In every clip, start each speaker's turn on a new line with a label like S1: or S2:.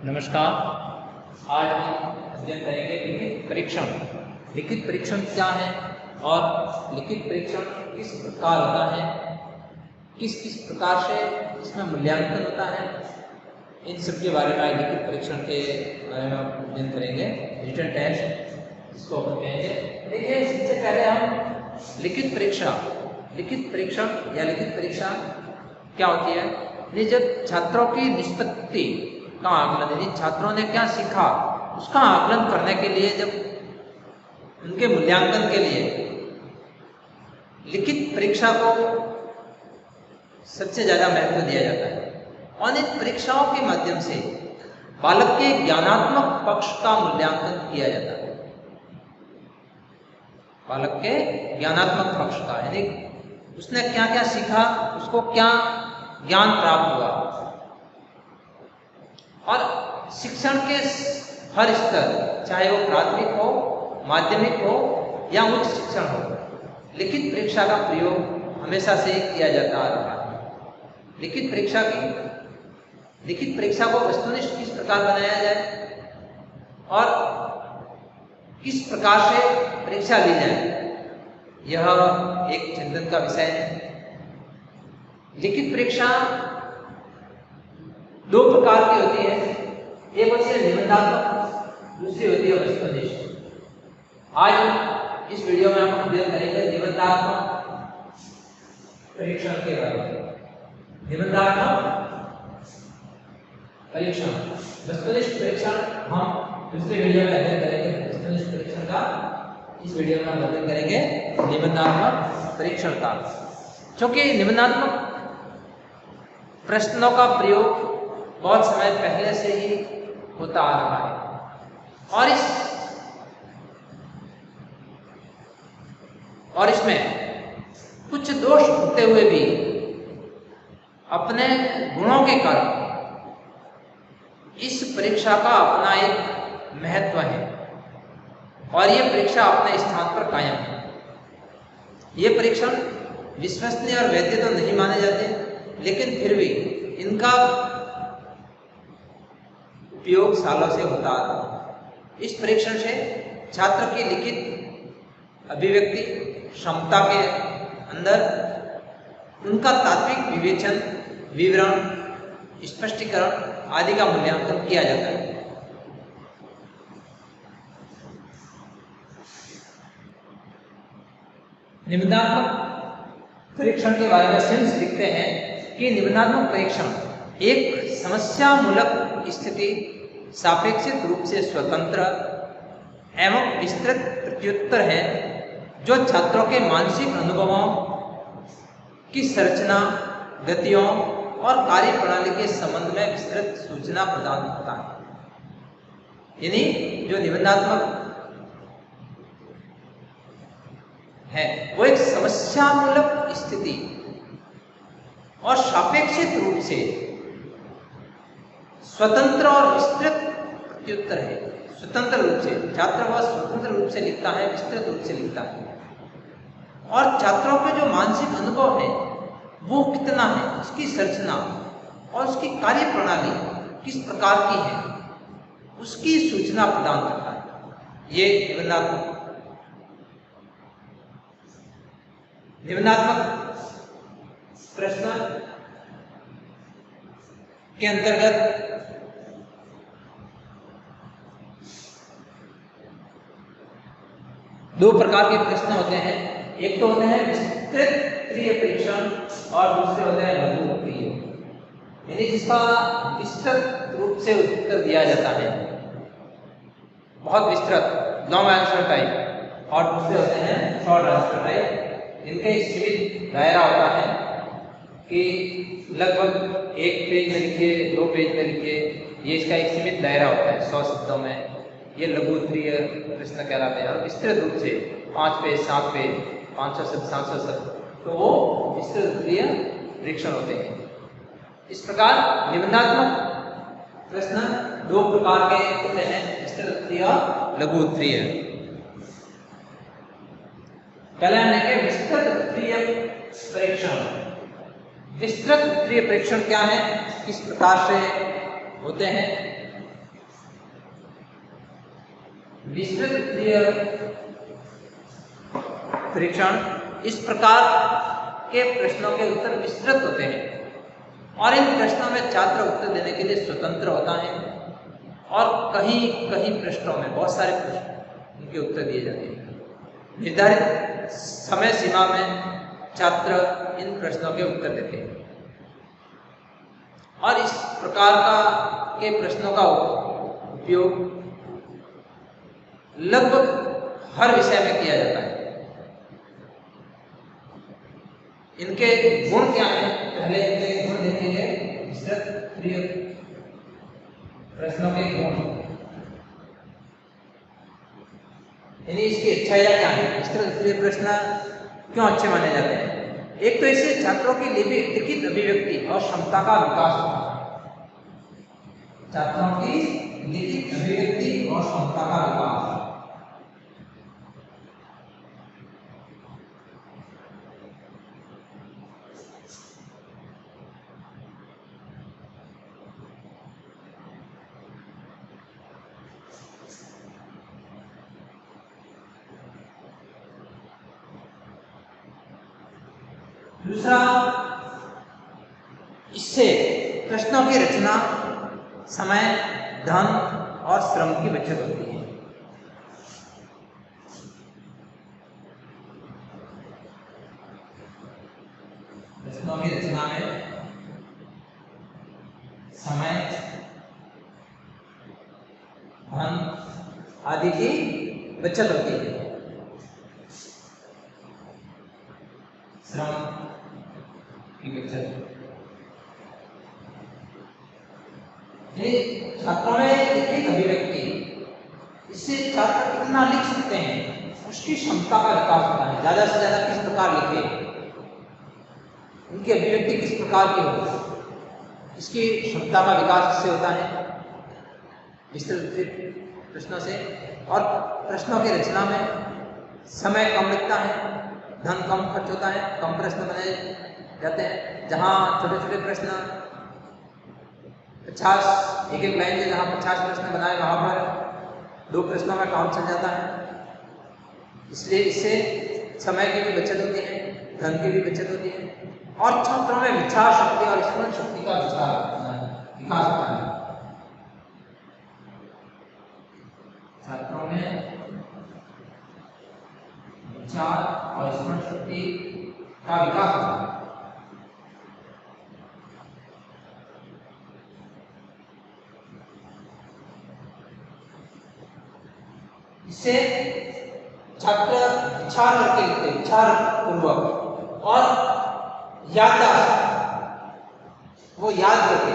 S1: नमस्कार। आज हम अध्ययन करेंगे लिखित परीक्षण। लिखित परीक्षण क्या है और लिखित परीक्षण किस प्रकार होता है, किस किस प्रकार से इसमें मूल्यांकन होता है, इन सब के बारे में लिखित परीक्षण के बारे में अध्ययन करेंगे। रिटन टेस्ट इसको अपन कहेंगे। देखिए, इससे पहले हम लिखित परीक्षण या लिखित परीक्षा क्या होती है, ये जब छात्रों की निष्पत्ति का आकलन, यानी छात्रों ने क्या सीखा उसका आकलन करने के लिए, जब उनके मूल्यांकन के लिए लिखित परीक्षा को सबसे ज्यादा महत्व दिया जाता है। और इन परीक्षाओं के माध्यम से बालक के ज्ञानात्मक पक्ष का मूल्यांकन किया जाता है। बालक के ज्ञानात्मक पक्ष का, यानी उसने क्या क्या सीखा, उसको क्या ज्ञान प्राप्त हुआ। और शिक्षण के हर स्तर, चाहे वो प्राथमिक हो, माध्यमिक हो या उच्च शिक्षण हो, लिखित परीक्षा का प्रयोग हमेशा से किया जाता आ रहा है। लिखित परीक्षा को वस्तुनिष्ठ किस प्रकार बनाया जाए और किस प्रकार से परीक्षा ली जाए, यह एक चिंतन का विषय है। लिखित परीक्षा दो प्रकार की होती है, एक होती है निबंधात्मक, दूसरी होती है वस्तुनिष्ठ। आज इस वीडियो में हम अध्ययन करेंगे निबंधात्मक परीक्षण के बारे में। निबंधात्मक परीक्षण, वस्तुनिष्ठ परीक्षण हम दूसरे वीडियो में अध्ययन करेंगे। वस्तुनिष्ठ परीक्षण का इस वीडियो में हम अध्ययन करेंगे निबंधात्मक परीक्षण का, क्योंकि निबंधात्मक प्रश्नों का प्रयोग बहुत समय पहले से ही होता आ रहा है। और इसमें कुछ दोष होते हुए भी अपने गुणों के कारण इस परीक्षा का अपना एक महत्व है और ये परीक्षा अपने स्थान पर कायम है। ये परीक्षण विश्वसनीय और वैध तो नहीं माने जाते, लेकिन फिर भी इनका उपयोग सालों से होता आ रहा है। इस परीक्षण से छात्र की लिखित अभिव्यक्ति क्षमता के अंदर उनका तात्विक विवेचन, विवरण, स्पष्टीकरण आदि का मूल्यांकन किया जाता है। निबंधात्मक परीक्षण के बारे में सिम्स लिखते हैं कि निबंधात्मक परीक्षण एक समस्यामूलक स्थिति, सापेक्षित रूप से स्वतंत्र एवं विस्तृत प्रत्युत्तर है, जो छात्रों के मानसिक अनुभवों की संरचना, गतियों और कार्य प्रणाली के संबंध में विस्तृत सूचना प्रदान करता है। यानी जो निबंधात्मक है वो एक समस्यामूलक स्थिति और सापेक्षित रूप से स्वतंत्र और विस्तृत प्रत्युत्तर है। स्वतंत्र रूप से छात्र वह स्वतंत्र रूप से लिखता है, विस्तृत रूप से लिखता है। और छात्रों के जो मानसिक अनुभव है वो कितना है, उसकी संरचना और उसकी कार्यप्रणाली किस प्रकार की है, उसकी सूचना प्रदान करता है। ये निबंधात्मक प्रश्न के अंतर्गत दो प्रकार के प्रश्न होते हैं। एक तो होते हैं विस्तृत उत्तरीय परीक्षण और दूसरे होते हैं लघु उत्तरीय, यानी जिसका विस्तृत रूप से उत्तर दिया जाता है, बहुत विस्तृत लॉन्ग आंसर टाइप, और दूसरे होते हैं शॉर्ट आंसर टाइप। इनका एक सीमित दायरा होता है कि लगभग एक पेज में लिखिए, 2 पेज में लिखिए, ये इसका एक सीमित दायरा होता है 100 शब्दों में। ये लघु उत्तरीय प्रश्न कहलाते हैं। और विस्तृत रूप से 5 पेज, 7 पेज, 500 शब्द, 700 शब्द, तो वो विस्तृत उत्तरीय परीक्षण होते हैं। इस प्रकार निबंधात्मक प्रश्न दो प्रकार के होते हैं, विस्तृत उत्तरीय और लघु उत्तरीय। पहला है विस्तृत उत्तरीय परीक्षण। विस्तृत उत्तरीय परीक्षण क्या है, किस प्रकार से होते हैं, विस्तृत उत्तरीय परीक्षण, इस प्रकार के प्रश्नों के उत्तर विस्तृत होते हैं और इन प्रश्नों में छात्र उत्तर देने के लिए स्वतंत्र होता है और कहीं कहीं प्रश्नों में बहुत सारे प्रश्न उनके उत्तर दिए जाते हैं। निर्धारित समय सीमा में छात्र इन प्रश्नों के उत्तर देते हैं और इस प्रकार के प्रश्नों का उपयोग लगभग हर विषय में किया जाता है। इनके गुण क्या हैं? पहले इनके गुण देखेंगे। विस्तृत उत्तरीय प्रश्नों के गुण, यानी इसकी अच्छाइयाँ क्या है? विस्तृत उत्तरीय प्रश्न क्यों अच्छे माने जाते हैं? एक तो इससे छात्रों की लिखित अभिव्यक्ति और क्षमता का विकास होता है। छात्रों की लिखित अभिव्यक्ति और क्षमता का विकास। दूसरा, इससे प्रश्नों की रचना, समय, धन और श्रम की बचत होती है। प्रश्नों की रचना में समय, धन आदि की बचत होती है। श्रम की बचत, छात्रों में लिखित अभिव्यक्ति, इससे छात्र कितना लिख सकते हैं उसकी क्षमता का विकास होता है। ज्यादा से ज्यादा किस प्रकार लिखे, उनकी अभिव्यक्ति किस प्रकार की हो, इसकी क्षमता का विकास इससे होता है, विस्तृत प्रश्नों से। और प्रश्नों की रचना में समय कम लगता है, धन कम खर्च होता है, कम प्रश्न बनाए जाते हैं। जहाँ छोटे छोटे प्रश्न 50 एक लाइन में जहाँ 50 प्रश्न बनाए वहाँ पर 2 प्रश्नों में काम चल जाता है। इसलिए इससे समय की भी बचत होती है, धन की भी बचत होती है और छात्रों में विचार शक्ति और स्मरण शक्ति का विकास होता है। छात्रों में विचार और स्मरण शक्ति का विकास होता है। इससे छात्र विचार करके लिखते, विचार पूर्वक और याददाश्त, वो याद करके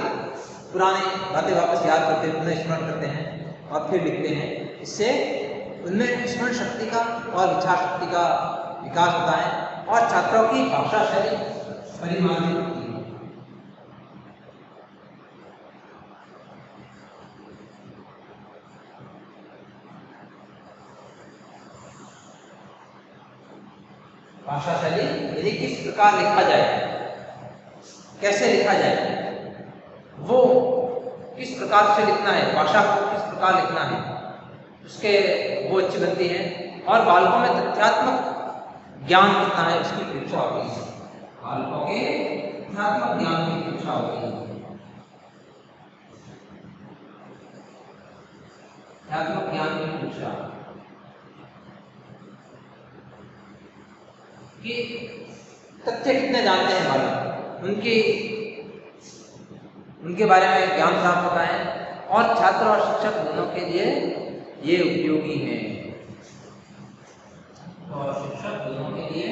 S1: पुरानी बातें वापस याद करते हैं, उन्हें स्मरण करते हैं और फिर लिखते हैं। इससे उनमें स्मरण शक्ति का और विचार शक्ति का विकास होता है और छात्रों की भाषा शैली परिमार्जित होती है। भाषा शैली यदि किस प्रकार लिखा जाए, कैसे लिखा जाए, वो किस प्रकार से लिखना है, भाषा को किस प्रकार लिखना है, उसके वो अच्छी बनती है। और बालकों में तथ्यात्मक ज्ञान कितना है उसकी परीक्षा होती है। बालकों के तथ्यात्मक ज्ञान की परीक्षा होती है। तथ्यात्मक ज्ञान की परीक्षा कि तथ्य कितने जानते हैं बालक, उनके बारे में ज्ञान प्राप्त होता है और छात्र और शिक्षक दोनों के लिए ये उपयोगी है। और शिक्षक दोनों के लिए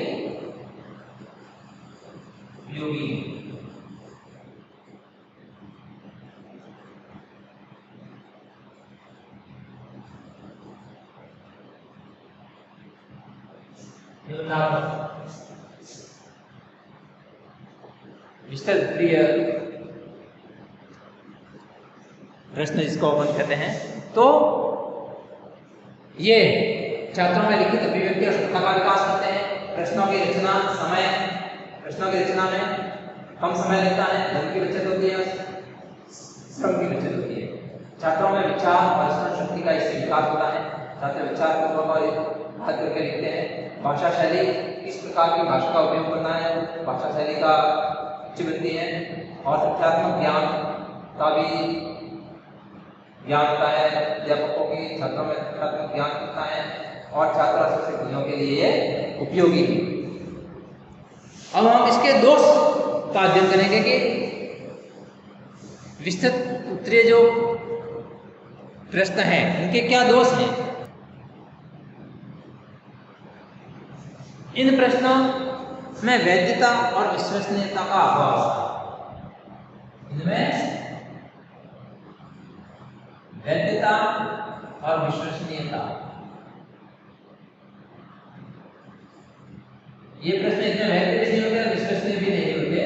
S1: उपयोगी है। विस्तृत उत्तरीय प्रश्न जिसको अपन कहते हैं, तो ये छात्रों में लिखित अभिव्यक्ति और क्षमता का विकास करते हैं। प्रश्नों की रचना, समय, प्रश्नों की रचना में कम समय लगता है, धन की बचत होती है, श्रम की बचत होती है। छात्रों में विचार और स्मरण शक्ति का इससे विकास होता है छात्र विचारात्मक और बात करके लिखते हैं। भाषा शैली, किस प्रकार की भाषा का उपयोग करना है, भाषा शैली का अच्छी बनती है। और तथ्यात्मक ज्ञान का भी ज्ञान होता है अध्यापकों की, छात्रों में तथ्यात्मक ज्ञान होता है और छात्र शिक्षकों के लिए उपयोगी। अब हम इसके दोष का अध्ययन करेंगे कि विस्तृत उत्तरीय जो प्रश्न हैं इनके क्या दोष हैं। इन प्रश्नों में वैधता और विश्वसनीयता का अभाव है। इनमें वैधता और विश्वसनीयता, ये प्रश्न इतने वैध भी नहीं होते और विश्वसनीय भी नहीं होते।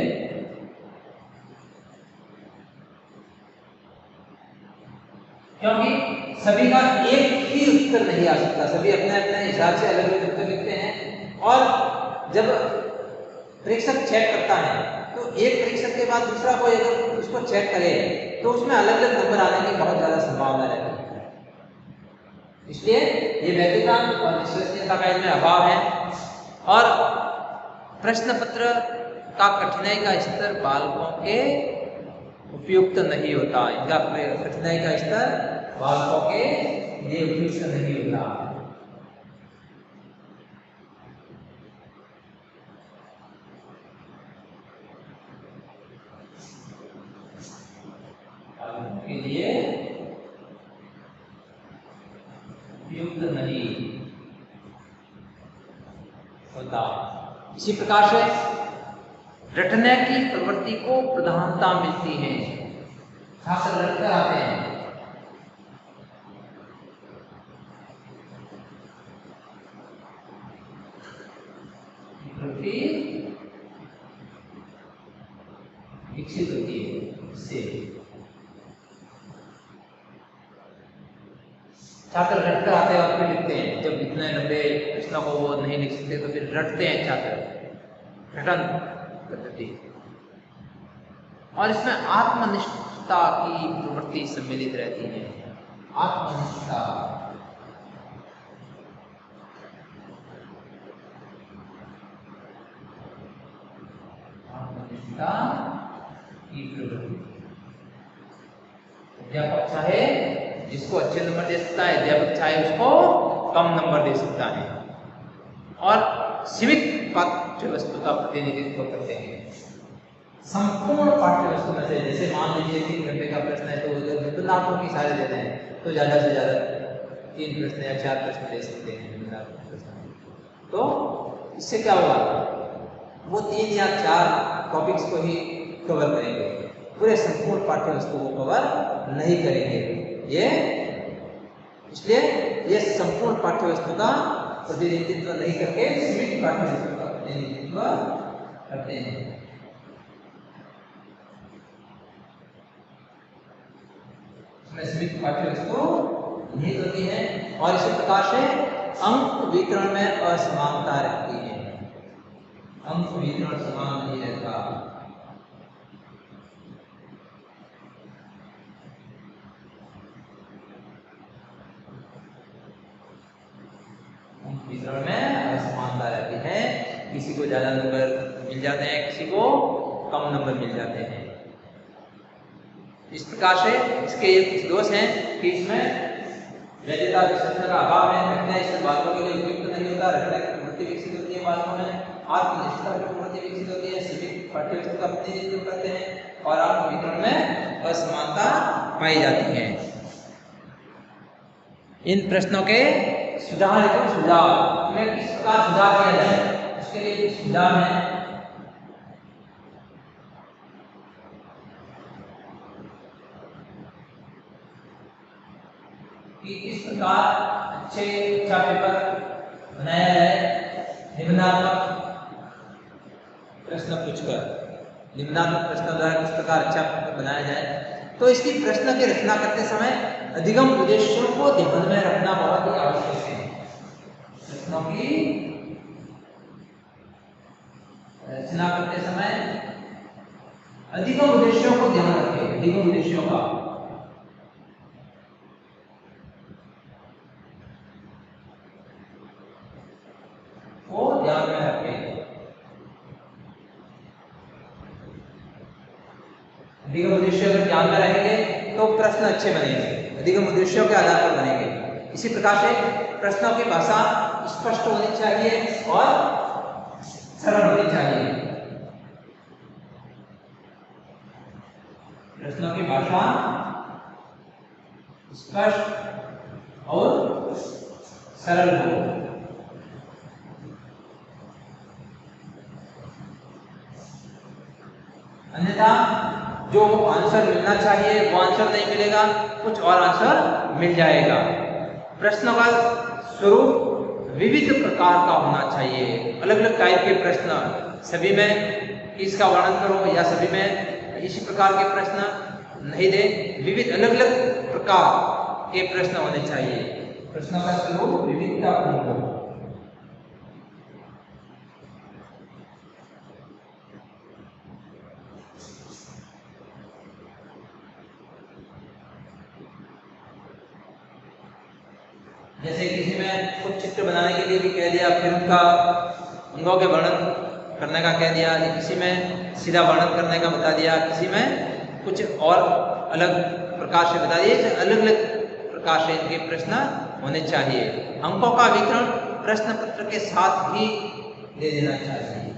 S1: क्योंकि सभी का एक ही उत्तर नहीं आ सकता, सभी अपने अपने हिसाब से अलग अलग उत्तर लिखते हैं। और जब परीक्षक चेक करता है तो एक परीक्षक के बाद दूसरा कोई अगर उसको चेक करे तो उसमें अलग अलग नंबर आने की बहुत ज्यादा संभावना रहती है। इसलिए ये वैधता और विश्वसनीयता का इनमें अभाव है। और प्रश्न पत्र का कठिनाई का स्तर बालकों के उपयुक्त नहीं होता। इनका कठिनाई का स्तर बालकों के लिए उपयुक्त नहीं होता। के लिए उपयुक्त नहीं होता। इसी प्रकार से रटने की प्रवृत्ति को प्रधानता मिलती है। छात्र रटकर आते हैं, प्रवृत्ति विकसित होती है इससे। छात्र रटकर आते हैं और फिर लिखते हैं। जब इतने लंबे प्रश्नों को वो नहीं लिख सकते तो फिर रटते हैं छात्र, रटन पद्धति। और इसमें आत्मनिष्ठता की प्रवृत्ति सम्मिलित रहती है। आत्मनिष्ठता, आत्मनिष्ठता की प्रवृत्ति। अध्यापक चाहे जिसको अच्छे नंबर दे सकता है, अध्यापक चाहे उसको कम नंबर दे सकता है। और सीमित पाठ्य वस्तु का प्रतिनिधित्व करते हैं। संपूर्ण पाठ्य वस्तु में से, जैसे मान लीजिए 3 घंटे का प्रश्न है तो निबंधात्मक की सारे देते हैं तो ज्यादा से ज्यादा 3 प्रश्न या 4 प्रश्न दे सकते हैं निबंधात्मक प्रश्न। तो इससे क्या होगा, वो 3 या 4 टॉपिक्स को ही कवर करेंगे, पूरे संपूर्ण पाठ्य वस्तु को कवर नहीं करेंगे। ये इसलिए ये संपूर्ण पाठ्य वस्तु का प्रतिनिधित्व नहीं करके सीमित पाठ्य वस्तु का प्रतिनिधित्व करते हैं। इसमें सीमित पाठ्य वस्तु निहित होती है और इसी प्रकार से अंक वितरण में असमानता रहती है। अंक वितरण समान नहीं रहता। वितरण में असमानता रहती है। किसी को ज्यादा नंबर मिल जाते हैं, किसी को कम नंबर मिल जाते हैं। इस प्रकार से इसके ये कुछ दोष हैं कि इसमें वैधता विश्वसनीयता का अभाव है, रटना इससे बालकों के लिए उपयुक्त नहीं होता, रटने की प्रवृत्ति विकसित होती है बालकों में, आत्मनिष्ठता की प्रवृत्ति विकसित होती है, सीमित पाठ्य वस्तु का प्रतिनिधित्व करते हैं और अंक वितरण में असमानता पाई जाती है। इन प्रश्नों के सुझाव लिखो। सुझाव में किस प्रकार सुधार किया जाए, इसके लिए कुछ सुझाव है। कि किस प्रकार अच्छा पेपर बनाया जाए। निबंधात्मक प्रश्न पूछकर, निबंधात्मक प्रश्नों द्वारा किस प्रकार अच्छा पेपर बनाया जाए। तो इसकी प्रश्न की रचना करते समय अधिगम उद्देश्यों को ध्यान में रखना बहुत ही आवश्यक है। प्रश्नों की रचना करते समय अधिगम उद्देश्यों को ध्यान रखें। अधिगम उद्देश्यों का तो प्रश्न अच्छे बनेंगे, अधिगम उद्देश्यों के आधार पर बनेंगे। इसी प्रकार से प्रश्नों की भाषा स्पष्ट होनी चाहिए और सरल होनी चाहिए। प्रश्नों की भाषा स्पष्ट और सरल हो। अन्यथा जो आंसर मिलना चाहिए वो आंसर नहीं मिलेगा, कुछ और आंसर मिल जाएगा। प्रश्नों का स्वरूप विविध प्रकार का होना चाहिए, अलग अलग टाइप के प्रश्न, सभी में इसका वर्णन करो या सभी में इसी प्रकार के प्रश्न नहीं दे, विविध अलग अलग प्रकार के प्रश्न होने चाहिए। प्रश्नों का स्वरूप विविधतापूर्ण हो। जैसे किसी में कुछ चित्र बनाने के लिए भी कह दिया, फिर उनका अंगों के वर्णन करने का कह दिया, किसी में सीधा वर्णन करने का बता दिया, किसी में कुछ और अलग प्रकार से बता दिए। अलग अलग प्रकार से इनके प्रश्न होने चाहिए। अंकों का वितरण प्रश्न पत्र के साथ ही दे देना चाहिए।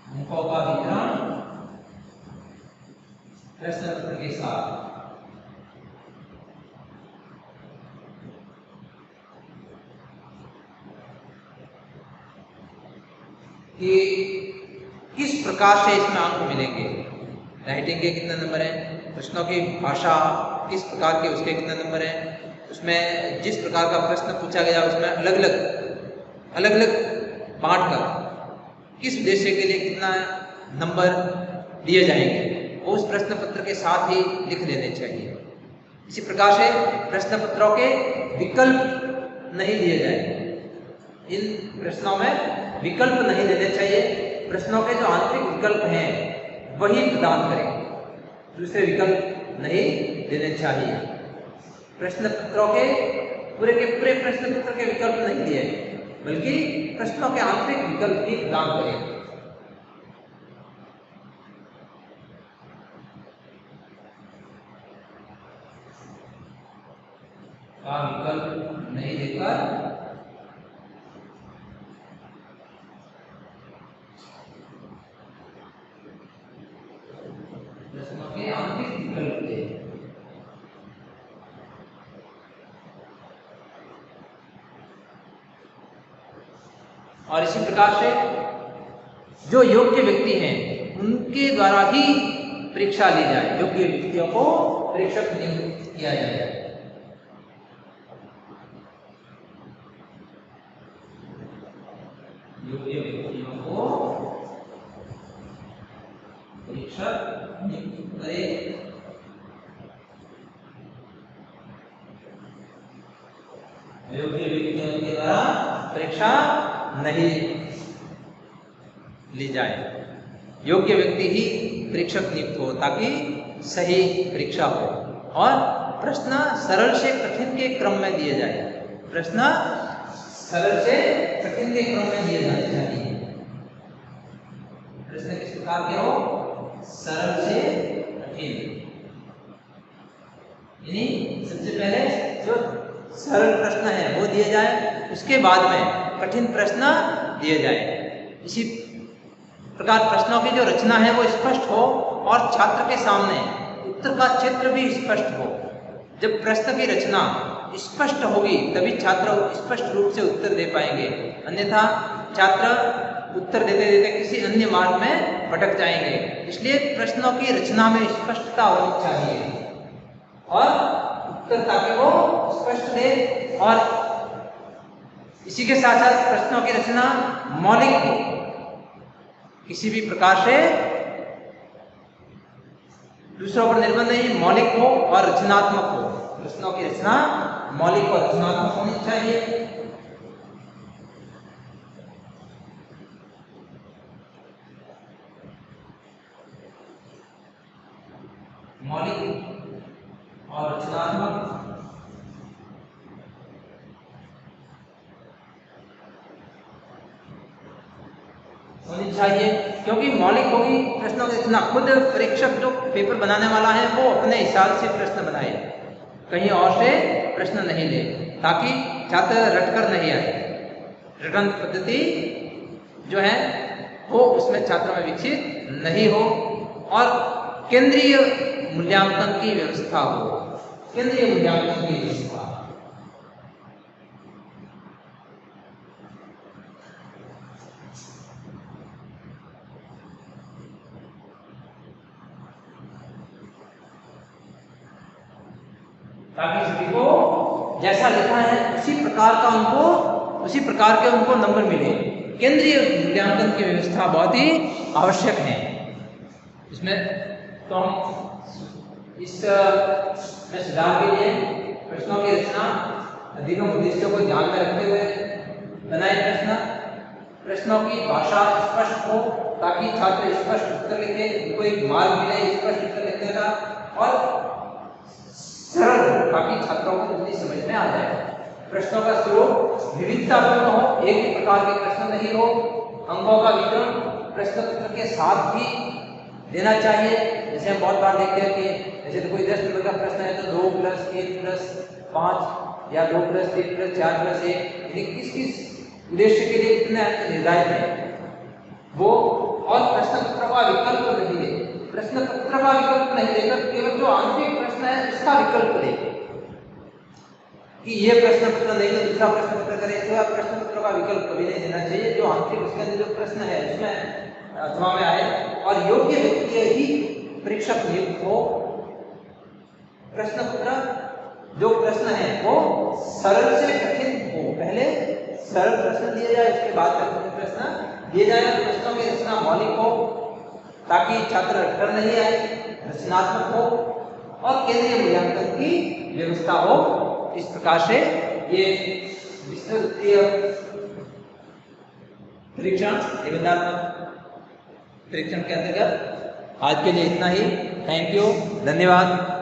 S1: अंकों का वितरण प्रश्न पत्र के साथ। कि किस प्रकार से इसमें अंक मिलेंगे, राइटिंग के कितने नंबर हैं, प्रश्नों की भाषा किस प्रकार के उसके कितने नंबर हैं, उसमें जिस प्रकार का प्रश्न पूछा गया उसमें अलग अलग बांट कर किस उद्देश्य के लिए कितना नंबर दिए जाएंगे, वो उस प्रश्न पत्र के साथ ही लिख लेने चाहिए। इसी प्रकार से प्रश्न पत्रों के विकल्प नहीं दिए जाए, इन प्रश्नों में विकल्प नहीं देने चाहिए। प्रश्नों के जो आंतरिक विकल्प हैं वही प्रदान करें, दूसरे विकल्प नहीं देने चाहिए। प्रश्न पत्रों के पूरे प्रश्न पत्र के विकल्प नहीं दिए, बल्कि प्रश्नों के आंतरिक विकल्प ही प्रदान करें। का विकल्प नहीं देकर प्रश्नों के आंतरिक विकल्प दे। और इसी प्रकार से जो योग्य व्यक्ति हैं उनके द्वारा ही परीक्षा ली जाए, योग्य व्यक्तियों को परीक्षक नियुक्त किया जाए। योग्य व्यक्तियों को परीक्षक नियुक्त करे। योग्य व्यक्तियों के द्वारा परीक्षा नहीं ली जाए, योग्य व्यक्ति ही परीक्षक नियुक्त हो ताकि सही परीक्षा हो। और प्रश्न सरल से कठिन के क्रम में दिए जाए, प्रश्न सरल से कठिन के क्रम में दिए जाने चाहिए। प्रश्न किस प्रकार के हो, सरल से कठिन, यानी सबसे पहले जो सरल प्रश्न है वो दिए जाए, उसके बाद में कठिन प्रश्न दिए जाए। इसी प्रकार प्रश्नों की जो रचना है वो स्पष्ट हो और छात्र के सामने उत्तर का चित्र भी स्पष्ट हो। जब प्रश्न की रचना स्पष्ट होगी तभी छात्र स्पष्ट रूप से उत्तर दे पाएंगे, अन्यथा छात्र उत्तर देते देते किसी अन्य मार्ग में भटक जाएंगे। इसलिए प्रश्नों की रचना में स्पष्टता होनी चाहिए और उत्तर ताकि वो स्पष्ट दे। और इसी के साथ साथ प्रश्नों की रचना मौलिक हो, किसी भी प्रकार से दूसरों पर निर्भर नहीं, मौलिक हो और रचनात्मक हो। प्रश्नों की रचना मौलिक और रचनात्मक होनी चाहिए। मौलिक और रचनात्मक होनी चाहिए, क्योंकि मौलिक होगी प्रश्नों की रचना, खुद परीक्षक जो पेपर बनाने वाला है वो अपने हिसाब से प्रश्न बनाए, कहीं और से प्रश्न नहीं ले, ताकि छात्र रटकर नहीं आए। रटन पद्धति जो है वो उसमें छात्रों में विकसित नहीं हो और केंद्रीय मूल्यांकन की व्यवस्था हो। केंद्रीय मूल्यांकन की व्यवस्था ताकि सभी को जैसा लिखा है उसी प्रकार के उनको नंबर मिले। केंद्रीय मूल्यांकन की व्यवस्था बहुत ही आवश्यक है। इसमें तो हम इस में सुधार के लिए प्रश्नों की रचना अधिगम उद्देश्यों को ध्यान में रखते हुए बनाए प्रश्नों की भाषा स्पष्ट हो ताकि छात्र स्पष्ट उत्तर लिखे, उनको एक मार्ग मिले स्पष्ट उत्तर लिखने का, और सरल हो ताकि छात्रों को जल्दी समझ में आ जाए। प्रश्नों का स्वरूप विविधतापूर्ण हो, एक ही प्रकार के प्रश्न नहीं हो। अंकों का वितरण प्रश्न पत्र के साथ भी देना चाहिए। जैसे हम बहुत बार देखते हैं कि जैसे तो कोई 10 नंबर का प्रश्न है तो 2 + 1 + 5 या 2 + 3 + 4 + 1, यानी किस उद्देश्य के लिए कितने अंक निर्धारित है वो, और प्रश्न पत्र का विकल्प नहीं दे। प्रश्न पत्र का विकल्प नहीं देकर केवल जो आंतरिक प्रश्न है उसका विकल्प दे कि ये प्रश्न पत्र नहीं तो दूसरा प्रश्न पत्र करें। तो प्रश्न पत्र का विकल्प कभी नहीं देना चाहिए। जो आंतरिक उसके अंदर जो प्रश्न है उसमें अथवा में आए और योग्य व्यक्ति ही परीक्षक नियुक्त हो। प्रश्न पत्र जो प्रश्न है वो सरल से कठिन हो, पहले सरल प्रश्न दिए जाए उसके बाद कठिन प्रश्न दिए जाए। प्रश्नों की रचना मौलिक हो ताकि छात्र डर नहीं आए, रचनात्मक हो और केंद्रीय मूल्यांकन की व्यवस्था हो। इस प्रकार से ये विस्तृत परीक्षण निबंधात्मक परीक्षण के अंतर्गत आज के लिए इतना ही। थैंक यू, धन्यवाद।